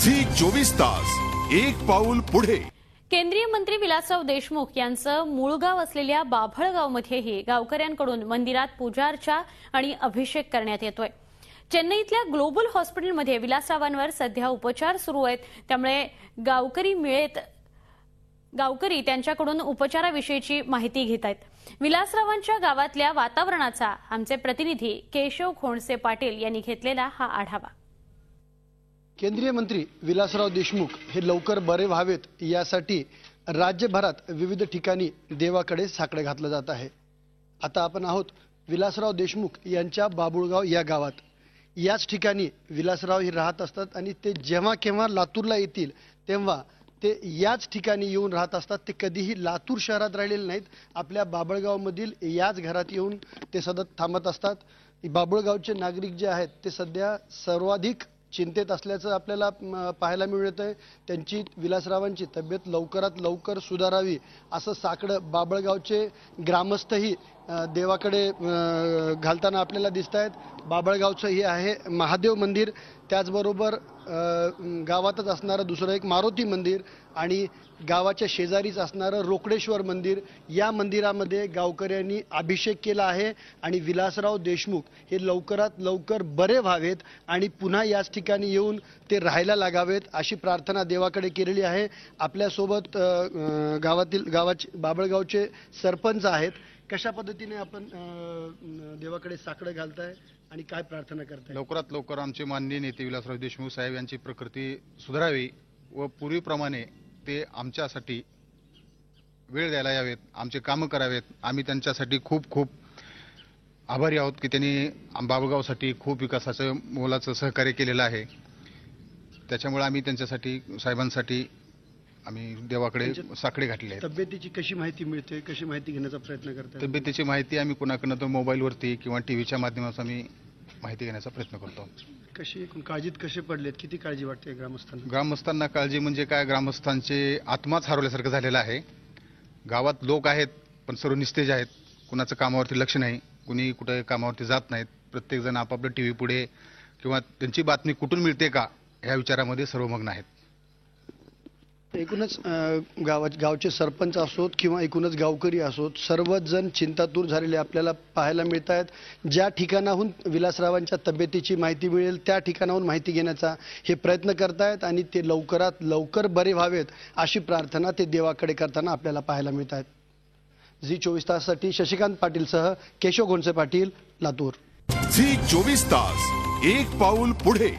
Zee 24 तास एक पाऊल पुढे। केंद्रीय मंत्री विलासराव देशमुख यांचं मूळ गाव असलेल्या बाभळगावमध्येही गावकऱ्यांकडून मंदिरात पूजार्चा आणि अभिषेक करण्यात येतोय। चेन्नईतल्या ग्लोबल हॉस्पिटलमध्ये विलासरावांवर सध्या उपचार सुरू आहेत, त्यामुळे गावकरी त्यांच्याकडून उपचाराविषयीची माहिती घेत आहेत। विलासरावांच्या गावातल्या वातावरणाचा आमचे प्रतिनिधी केशव खोंडसे पाटील यांनी घेतलेला हा आढावा। केंद्रीय मंत्री विलासराव देशमुख हे लवकर बरे व्हावेत यासाठी राज्यभरात विविध ठिकाणी देवाकडे साकडे घातलं जात आहे। आता आपण आहोत विलासराव देशमुख यांच्या बाबुळगाव या गावात। याच ठिकाणी विलासराव हे राहत असतात आणि ते जेव्हा केव्हा लातूरला येतील तेव्हा ते याच ठिकाणी येऊन राहत असतात। ते कधीही लातूर शहरात राहिलेले नाहीत, आपल्या बाबुळगावमधील याच घरात येऊन ते सतत थांबत असतात। बाबुळगावचे नागरिक जे आहेत ते सध्या सर्वाधिक चिंतेत असल्याचं आपल्याला पाहायला मिळत आहे। त्यांची विलासरावांची तब्येत लवकरात लवकर सुधारावी असं साकडं बाबळगावचे ग्रामस्थही देवाकडे घालताना आपल्याला दिसत आहेत। बाबळगावचं हे आहे महादेव मंदिर, त्याचबरोबर गावातच असणारं दुसरं एक मारुती मंदिर आणि गावाच्या शेजारीच असणारं रोकडेश्वर मंदिर। या मंदिरामध्ये गावकऱ्यांनी अभिषेक केला आहे आणि विलासराव देशमुख हे लवकरात लवकर बरे व्हावेत आणि पुन्हा याच ठिकाणी येऊन ते राहायला लागावेत अशी प्रार्थना देवाकडे केलेली आहे। आपल्यासोबत गावाचे बाबळगावचे सरपंच आहेत। कशा पद्धतीने आपण देवाकडे साकडं घालताय आणि काय प्रार्थना करताय? लवकरात लवकर आमचे माननीय नेते विलासराव देशमुख साहेब यांची प्रकृती सुधारावी व पूर्वीप्रमाणे ते आमच्यासाठी वेळ द्यायला यावेत, आमचे कामं करावेत। आम्ही त्यांच्यासाठी खूप खूप आभारी आहोत की त्यांनी बाबुळगावसाठी खूप विकासाचं मोलाचं सहकार्य केलेलं आहे। त्याच्यामुळे आम्ही त्यांच्यासाठी साहेबांसाठी आम्ही देवाकडे साकडे घातले आहेत। तब्येतीची कशी माहिती मिळते, कशी माहिती घेण्याचा प्रयत्न करताय? तब्येतीची माहिती आम्ही कोणाकडनं तर मोबाईलवरती किंवा टीव्हीच्या माध्यमातून आम्ही माहिती घेण्याचा प्रयत्न करतो। कशी काळजीत कसे पडलेत, किती काळजी वाटते ग्रामस्थांना? ग्रामस्थांना काळजी म्हणजे काय, ग्रामस्थांचे आत्माच हरवल्यासारखं झालेलं आहे। गावात लोक आहेत पण सर्व निस्तेज आहेत, कुणाचं कामावरती लक्ष नाही, कुणी कुठे कामावरती जात नाहीत। प्रत्येकजण आपापलं टीव्ही पुढे किंवा त्यांची बातमी कुठून मिळते का ह्या विचारामध्ये सर्व मग्न आहेत। एकूणच गावचे सरपंच असोत किंवा एकूणच गावकरी असोत, सर्वच जण चिंतातूर झालेले आपल्याला पाहायला मिळत आहेत। ज्या ठिकाणाहून विलासरावांच्या तब्येतीची माहिती मिळेल त्या ठिकाणाहून माहिती घेण्याचा हे प्रयत्न करतायत आणि ते लवकरात लवकर बरे व्हावेत अशी प्रार्थना ते देवाकडे करताना आपल्याला पाहायला मिळत आहेत। झी 24 ताससाठी शशिकांत पाटीलसह केशव खोंडसे पाटील, लातूर। झी 24 तास एक पाऊल पुढे।